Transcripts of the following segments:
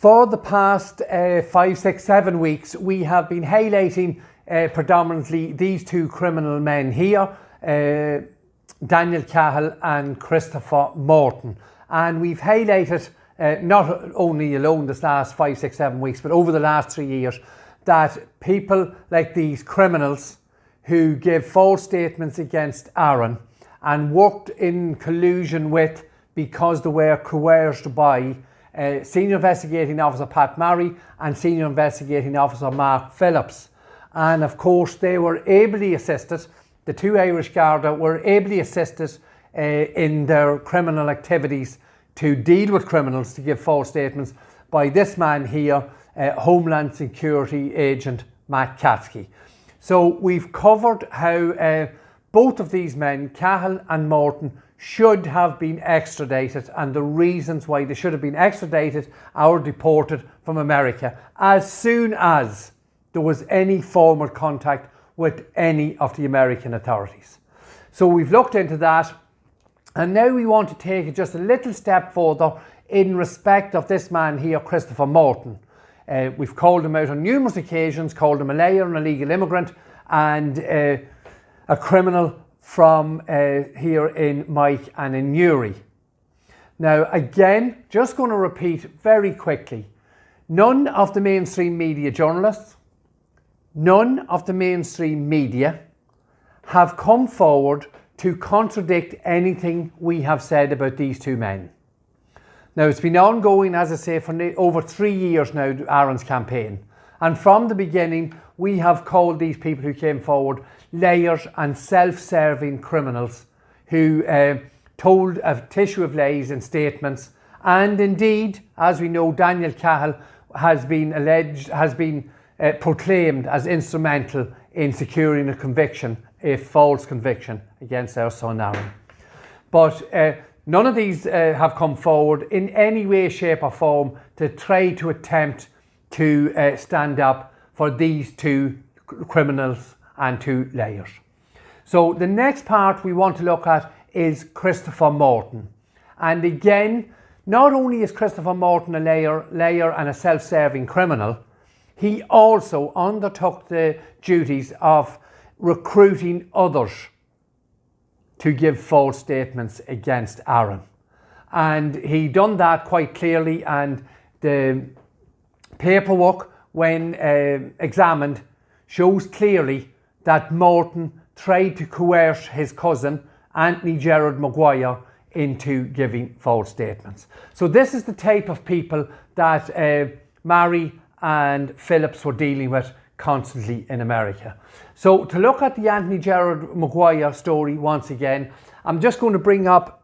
For the past 5, 6, 7 weeks, we have been highlighting predominantly these two criminal men here, Daniel Cahill and Christopher Morton. And we've highlighted, not only alone this last 5, 6, 7 weeks, but over the last 3 years, that people like these criminals who give false statements against Aaron and worked in collusion with, because they were coerced by, Senior Investigating Officer Pat Marry and Senior Investigating Officer Mark Phillips. And of course they were ably assisted, the two Irish Garda were ably assisted in their criminal activities to deal with criminals to give false statements by this man here, Homeland Security Agent Matt Caskey. So we've covered how both of these men, Cahill and Morton, should have been extradited and the reasons why they should have been extradited or deported from America as soon as there was any formal contact with any of the American authorities. So we've looked into that, and now we want to take it just a little step further in respect of this man here, Christopher Morton. We've called him out on numerous occasions, called him a liar, an illegal immigrant, and a criminal from here in Mike and in Newry. Now again, just going to repeat very quickly, none of the mainstream media journalists, none of the mainstream media have come forward to contradict anything we have said about these two men. Now it's been ongoing, as I say, for over 3 years now, Aaron's campaign. And from the beginning, we have called these people who came forward liars and self-serving criminals who told a tissue of lies in statements. And indeed, as we know, Daniel Cahill has been proclaimed as instrumental in securing a conviction, a false conviction against our son Aaron. But none of these have come forward in any way, shape or form to try to attempt to stand up for these two criminals and two liars. So the next part we want to look at is Christopher Morton. And again, not only is Christopher Morton a liar and a self-serving criminal, he also undertook the duties of recruiting others to give false statements against Aaron. And he done that quite clearly, and the paperwork, when examined, shows clearly that Morton tried to coerce his cousin, Anthony Gerard Maguire, into giving false statements. So this is the type of people that Marry and Phillips were dealing with constantly in America. So to look at the Anthony Gerard Maguire story once again, I'm just going to bring up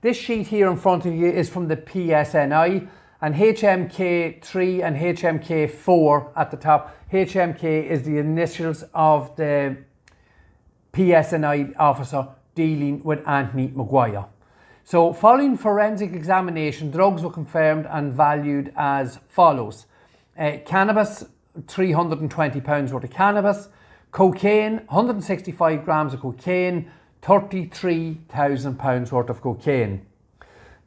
this sheet here in front of you is from the PSNI, and HMK3 and HMK4 at the top. HMK is the initials of the PSNI officer dealing with Anthony Maguire. So following forensic examination, drugs were confirmed and valued as follows. Cannabis, 320 pounds worth of cannabis. Cocaine, 165 grams of cocaine. 33,000 pounds worth of cocaine.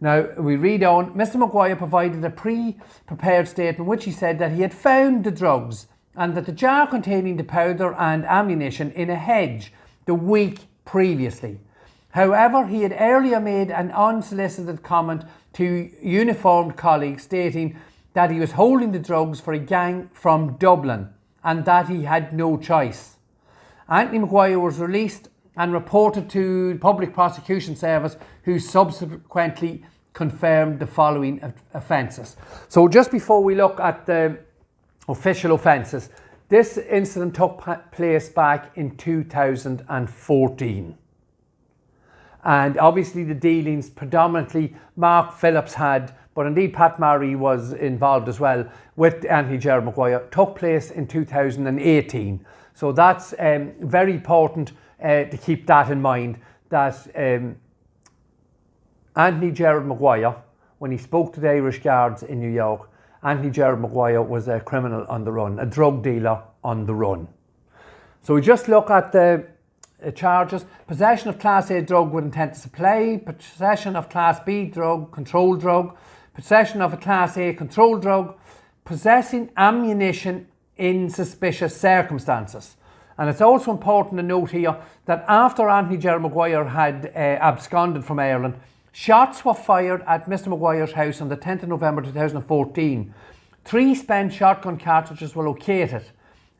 Now we read on, Mr. Maguire provided a pre-prepared statement which he said that he had found the drugs and that the jar containing the powder and ammunition in a hedge the week previously. However, he had earlier made an unsolicited comment to uniformed colleagues stating that he was holding the drugs for a gang from Dublin and that he had no choice. Anthony Maguire was released and reported to the Public Prosecution Service, who subsequently confirmed the following offences. So just before we look at the official offences, this incident took place back in 2014. And obviously the dealings predominantly Mark Phillips had, but indeed Pat Marry was involved as well with Anthony Gerard Maguire, took place in 2018. So that's very important to keep that in mind, that Anthony Gerard Maguire, when he spoke to the Irish Guards in New York, Anthony Gerard Maguire was a criminal on the run, a drug dealer on the run. So we just look at the charges. Possession of Class A drug with intent to supply, possession of Class B drug, controlled drug, possession of a Class A controlled drug, possessing ammunition in suspicious circumstances. And it's also important to note here that after Anthony Gerard Maguire had absconded from Ireland, shots were fired at Mr Maguire's house on the 10th of November 2014. 3 spent shotgun cartridges were located.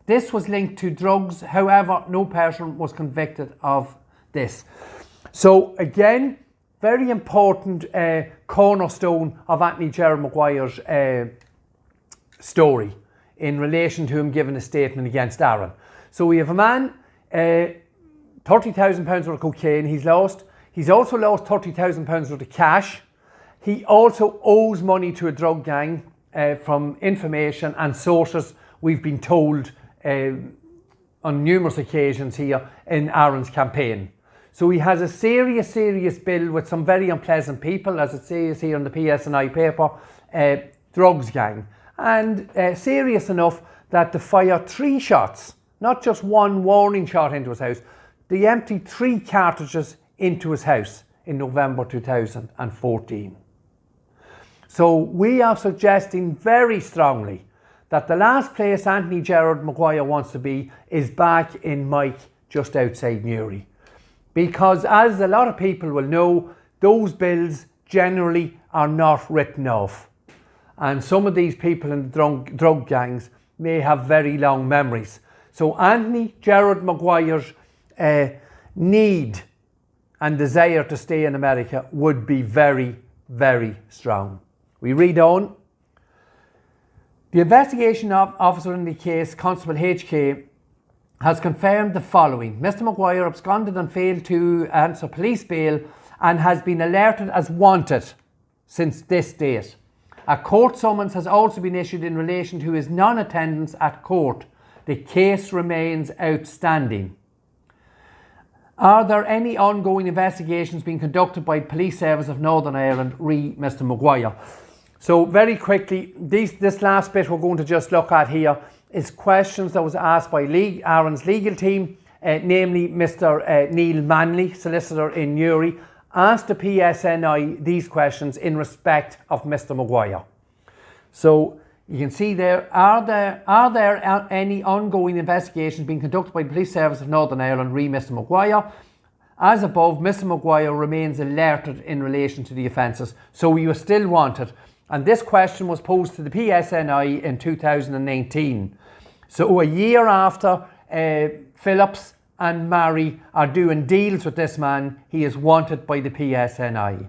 This was linked to drugs, however, no person was convicted of this. So again, very important cornerstone of Anthony Gerard Maguire's story in relation to him giving a statement against Aaron. So we have a man, £30,000 worth of cocaine he's lost. He's also lost £30,000 worth of cash. He also owes money to a drug gang from information and sources we've been told on numerous occasions here in Aaron's campaign. So he has a serious bill with some very unpleasant people, as it says here in the PSNI paper, drugs gang. And serious enough that they fire 3 shots, not just 1 warning shot into his house. They emptied 3 cartridges into his house in November 2014. So we are suggesting very strongly that the last place Anthony Gerard Maguire wants to be is back in Mike, just outside Newry. Because as a lot of people will know, those bills generally are not written off. And some of these people in the drug gangs may have very long memories. So Anthony Gerard Maguire's need and desire to stay in America would be very, very strong. We read on. The investigation officer in the case, Constable HK, has confirmed the following. Mr Maguire absconded and failed to answer police bail and has been alerted as wanted since this date. A court summons has also been issued in relation to his non-attendance at court. The case remains outstanding. Are there any ongoing investigations being conducted by the Police Service of Northern Ireland re Mr Maguire? So very quickly, this last bit we're going to just look at here is questions that was asked by Aaron's legal team, namely Mr Neil Manley, solicitor in Newry, asked the PSNI these questions in respect of Mr Maguire. So you can see there, are there any ongoing investigations being conducted by the Police Service of Northern Ireland re Mr Maguire? As above, Mr Maguire remains alerted in relation to the offences, so he was still wanted. And this question was posed to the PSNI in 2019. So a year after Phillips and Marry are doing deals with this man, he is wanted by the PSNI.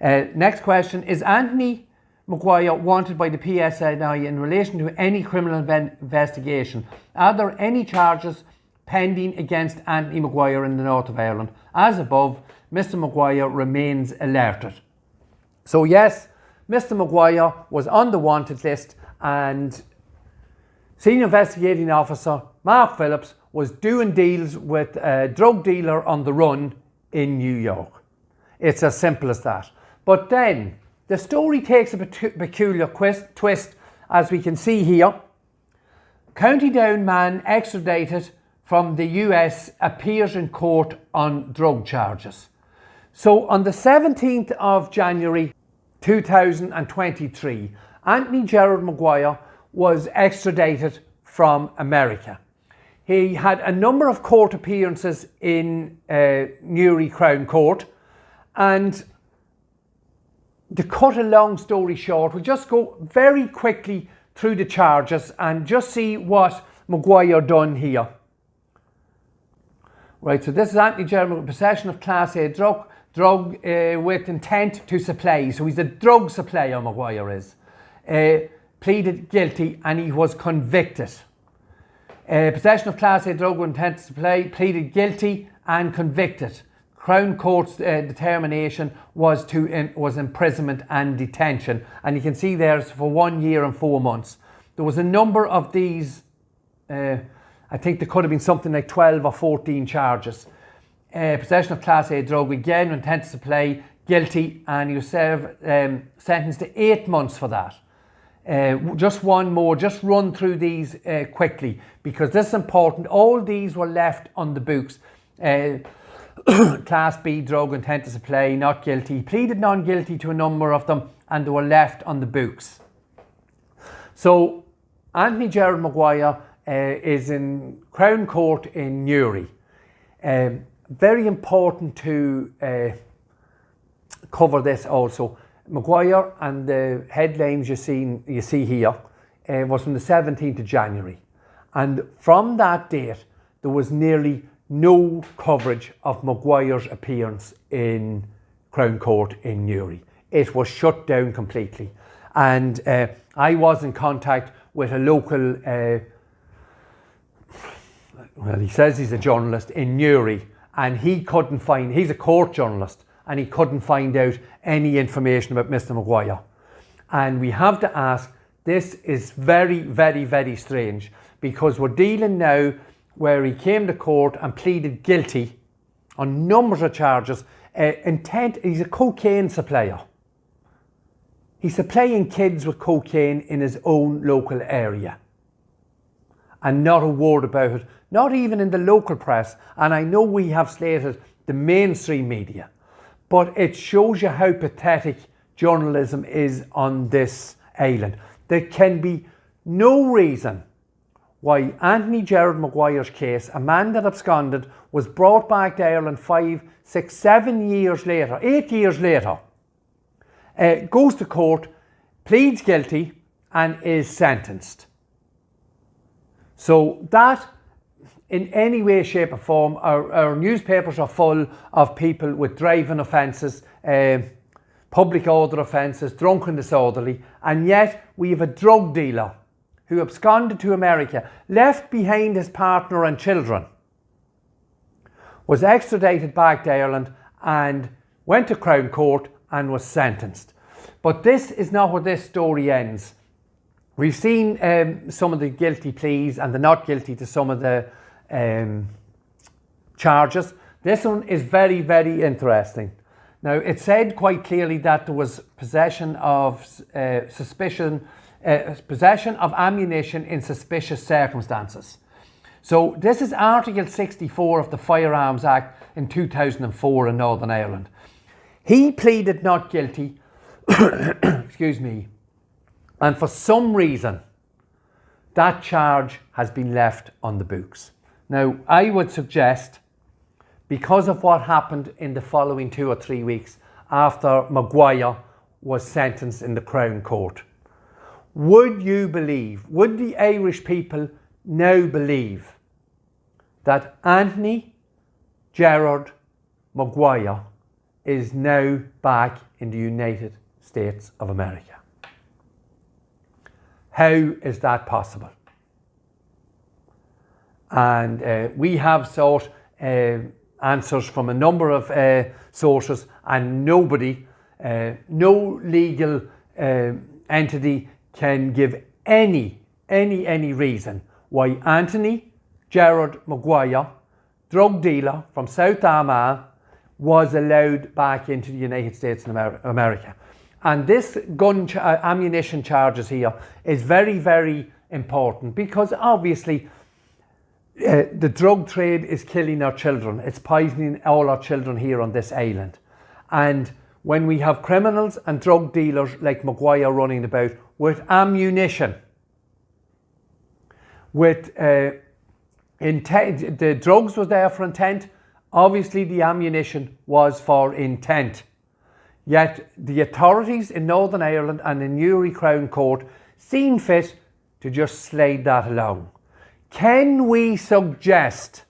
Next question, is Anthony Maguire wanted by the PSNI in relation to any criminal investigation? Are there any charges pending against Anthony Maguire in the north of Ireland? As above, Mr Maguire remains alerted. So yes, Mr Maguire was on the wanted list, and Senior Investigating Officer Mark Phillips was doing deals with a drug dealer on the run in New York. It's as simple as that. But then the story takes a peculiar twist, as we can see here. County Down man extradited from the US appears in court on drug charges. So on the 17th of January 2023, Anthony Gerard Maguire was extradited from America. He had a number of court appearances in Newry Crown Court, and to cut a long story short, we'll just go very quickly through the charges and just see what Maguire done here. Right, so this is Anthony Gerard Maguire, possession of Class A drug with intent to supply. So he's a drug supplier, Maguire is. Pleaded guilty and he was convicted. Possession of Class A drug with intent to supply, pleaded guilty and convicted. Crown Court's determination was imprisonment and detention. And you can see there it's for 1 year and 4 months. There was a number of these, I think there could have been something like 12 or 14 charges. Possession of Class A drug, again, with intent to supply, guilty, and he was sentenced to 8 months for that. Just one more, just run through these quickly, because this is important. All these were left on the books. Class B drug, intent to supply, not guilty. He pleaded non-guilty to a number of them, and they were left on the books. So Anthony Gerard Maguire is in Crown Court in Newry. Very important to cover this also. Maguire, and the headlines you see here was from the 17th of January. And from that date, there was nearly no coverage of Maguire's appearance in Crown Court in Newry. It was shut down completely. And I was in contact with a local, well, he says he's a journalist in Newry, and he couldn't find, he's a court journalist, and he couldn't find out any information about Mr. Maguire. And we have to ask, this is very, very, very strange, because we're dealing now where he came to court and pleaded guilty on numbers of charges. Intent, he's a cocaine supplier. He's supplying kids with cocaine in his own local area. And not a word about it, not even in the local press. And I know we have slated the mainstream media, but it shows you how pathetic journalism is on this island. There can be no reason why Anthony Gerard Maguire's case, a man that absconded, was brought back to Ireland 5, 6, 7 years later, 8 years later, goes to court, pleads guilty, and is sentenced. So that, in any way, shape or form, our newspapers are full of people with driving offences, public order offences, drunk and disorderly, and yet we have a drug dealer who absconded to America, left behind his partner and children, was extradited back to Ireland and went to Crown Court and was sentenced. But this is not where this story ends. We've seen some of the guilty pleas and the not guilty to some of the charges. This one is very, very interesting. Now, it said quite clearly that there was possession of possession of ammunition in suspicious circumstances. So this is Article 64 of the Firearms Act in 2004 in Northern Ireland. He pleaded not guilty, excuse me, and for some reason that charge has been left on the books. Now, I would suggest, because of what happened in the following 2 or 3 weeks after Maguire was sentenced in the Crown Court, would you believe, would the Irish people now believe that Anthony Gerard Maguire is now back in the United States of America? How is that possible? And we have sought answers from a number of sources, and nobody, no legal entity can give any reason why Anthony Gerard Maguire, drug dealer from South Armagh, was allowed back into the United States of America. And this ammunition charges here is very, very important, because obviously the drug trade is killing our children. It's poisoning all our children here on this island. And when we have criminals and drug dealers like Maguire running about with ammunition, with intent, the drugs was there for intent, obviously the ammunition was for intent. Yet the authorities in Northern Ireland and in Newry Crown Court seen fit to just slide that along. Can we suggest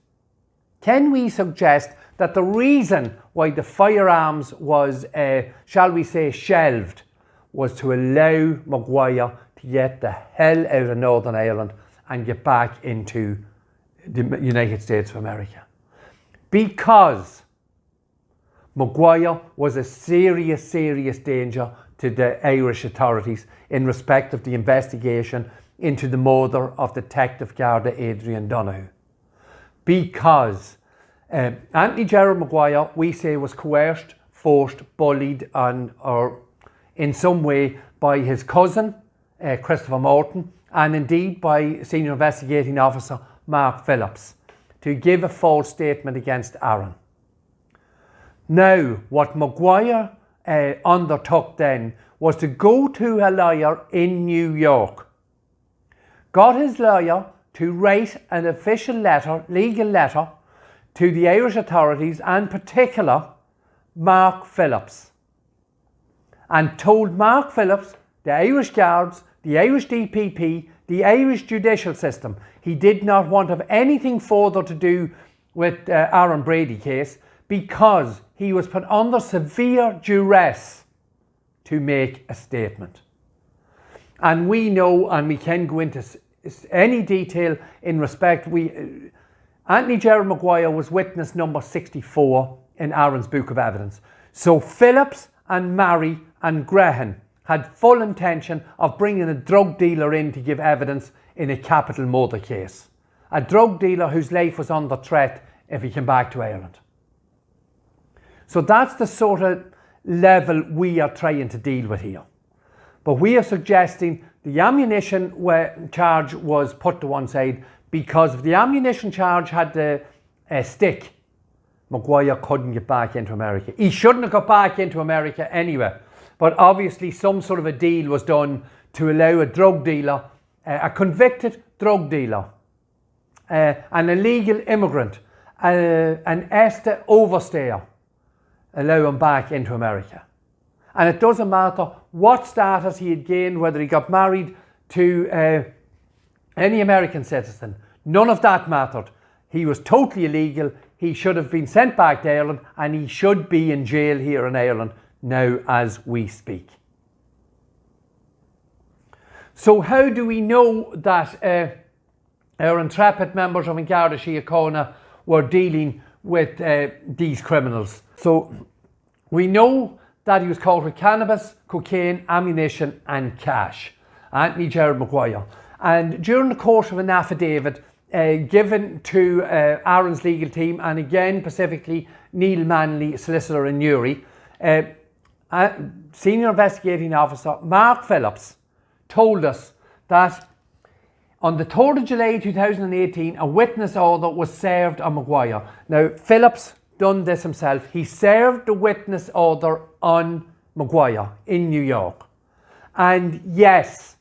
that the reason why the firearms was, shall we say, shelved, was to allow Maguire to get the hell out of Northern Ireland and get back into the United States of America? Because Maguire was a serious danger to the Irish authorities in respect of the investigation into the murder of Detective Garda Adrian Donoghue. Because Anthony Gerard Maguire, we say, was coerced, forced, bullied or in some way by his cousin, Christopher Morton, and indeed by Senior Investigating Officer Mark Phillips, to give a false statement against Aaron. Now, what Maguire undertook then was to go to a lawyer in New York, got his lawyer to write an official letter, legal letter, to the Irish authorities, and particular Mark Phillips, and told Mark Phillips, the Irish Guards, the Irish DPP, the Irish Judicial System, he did not want to have anything further to do with Aaron Brady case, because he was put under severe duress to make a statement. And we know, and we can go into any detail in respect, Anthony Gerard Maguire was witness number 64 in Aaron's book of evidence. So Phillips and Marry and Graham had full intention of bringing a drug dealer in to give evidence in a capital murder case. A drug dealer whose life was under threat if he came back to Ireland. So that's the sort of level we are trying to deal with here. But we are suggesting the ammunition charge was put to one side, because if the ammunition charge had the stick, Maguire couldn't get back into America. He shouldn't have got back into America anyway. But obviously some sort of a deal was done to allow a drug dealer, a convicted drug dealer, an illegal immigrant, an ESTA overstayer, allow him back into America. And it doesn't matter what status he had gained, whether he got married to any American citizen. None of that mattered. He was totally illegal. He should have been sent back to Ireland, and he should be in jail here in Ireland now as we speak. So how do we know that our intrepid members of An Garda Síochána were dealing with these criminals? So we know that he was caught with cannabis, cocaine, ammunition and cash, Anthony Gerard Maguire. And during the course of an affidavit given to Aaron's legal team, and again specifically Neil Manley, solicitor in Newry, Senior Investigating Officer Mark Phillips told us that on the 3rd of July 2018, a witness order was served on Maguire. Now, Phillips done this himself. He served the witness order on Maguire in New York. And yes,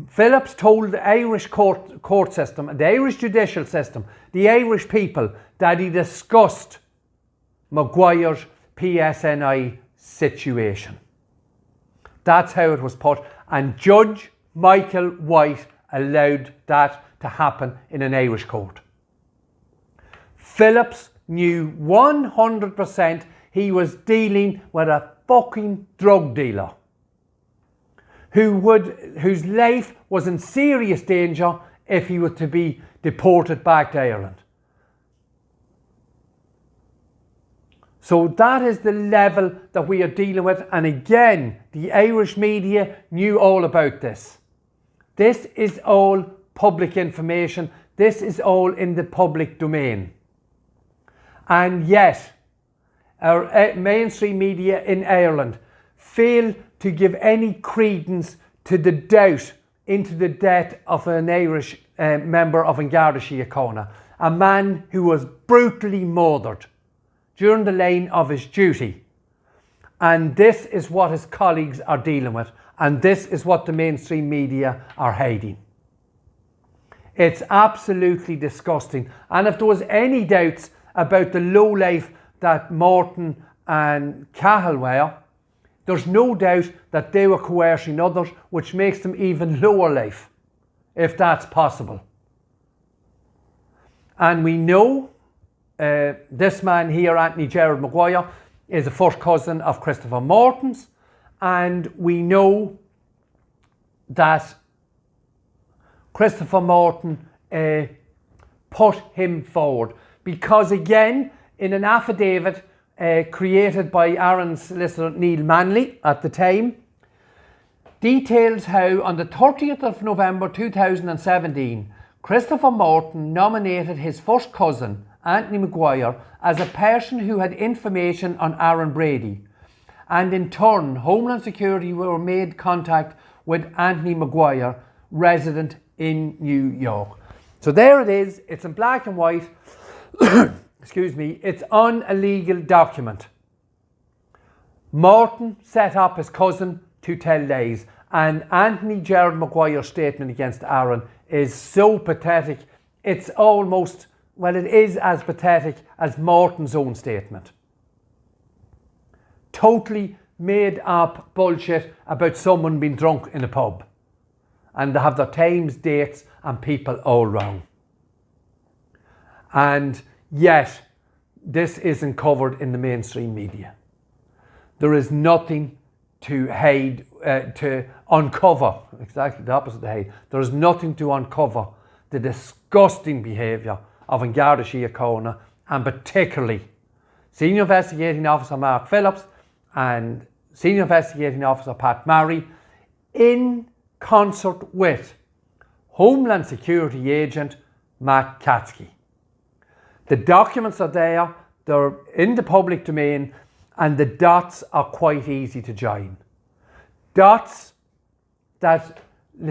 Phillips told the Irish court system, the Irish judicial system, the Irish people, that he discussed Maguire's PSNI situation. That's how it was put. And Judge Michael White allowed that to happen in an Irish court. Phillips knew 100% he was dealing with a fucking drug dealer whose life was in serious danger if he was to be deported back to Ireland. So that is the level that we are dealing with. And again, the Irish media knew all about this. This is all public information. This is all in the public domain. And yet, our mainstream media in Ireland fail to give any credence to the doubt into the death of an Irish member of An Garda Síochána, a man who was brutally murdered during the line of his duty. And this is what his colleagues are dealing with, and this is what the mainstream media are hiding. It's absolutely disgusting. And if there was any doubts about the low life that Morton and Cahill were, there's no doubt that they were coercing others, which makes them even lower life, if that's possible. And we know this man here, Anthony Gerard Maguire, is a first cousin of Christopher Morton's, and we know that Christopher Morton put him forward because, again, in an affidavit created by Aaron's solicitor Neil Manley at the time, details how on the 30th of November 2017, Christopher Morton nominated his first cousin, Anthony Maguire, as a person who had information on Aaron Brady. And in turn, Homeland Security were made contact with Anthony Maguire, resident in New York. So there it is. It's in black and white. Excuse me. It's on a legal document. Morton set up his cousin to tell lies, and Anthony Gerard Maguire's statement against Aaron is so pathetic, it's almost, well, it is as pathetic as Morton's own statement. Totally made up bullshit about someone being drunk in a pub, and they have their times, dates and people all wrong. And yet this isn't covered in the mainstream media. There is nothing to hide, to uncover, exactly the opposite of hide. There is nothing to uncover the disgusting behaviour of An Garda Síochána, and particularly Senior Investigating Officer Mark Phillips and Senior Investigating Officer Pat Marry, in concert with Homeland Security Agent Matt Katsky. The documents are there, they're in the public domain, and the dots are quite easy to join. Dots that,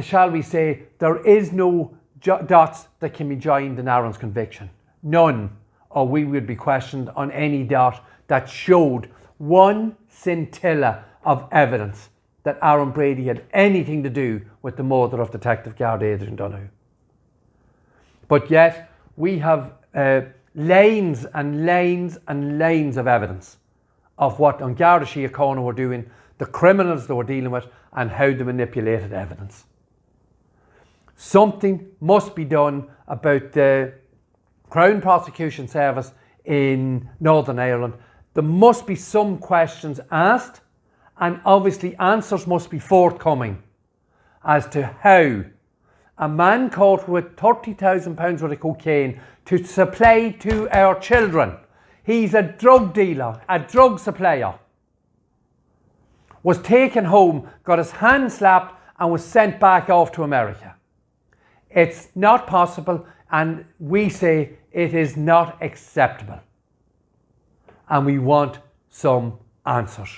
shall we say, there is no dots that can be joined in Aaron's conviction. None, or we would be questioned on any dot that showed one scintilla of evidence that Aaron Brady had anything to do with the murder of Detective Garda Adrian Donoghue. But yet, we have lanes and lanes and lanes of evidence of what An Garda Síochána were doing, the criminals they were dealing with, and how they manipulated evidence. Something must be done about the Crown Prosecution Service in Northern Ireland. There must be some questions asked, and obviously answers must be forthcoming as to how a man caught with £30,000 worth of cocaine to supply to our children, he's a drug dealer, a drug supplier, was taken home, got his hand slapped and was sent back off to America. It's not possible, and we say it is not acceptable. And we want some answers.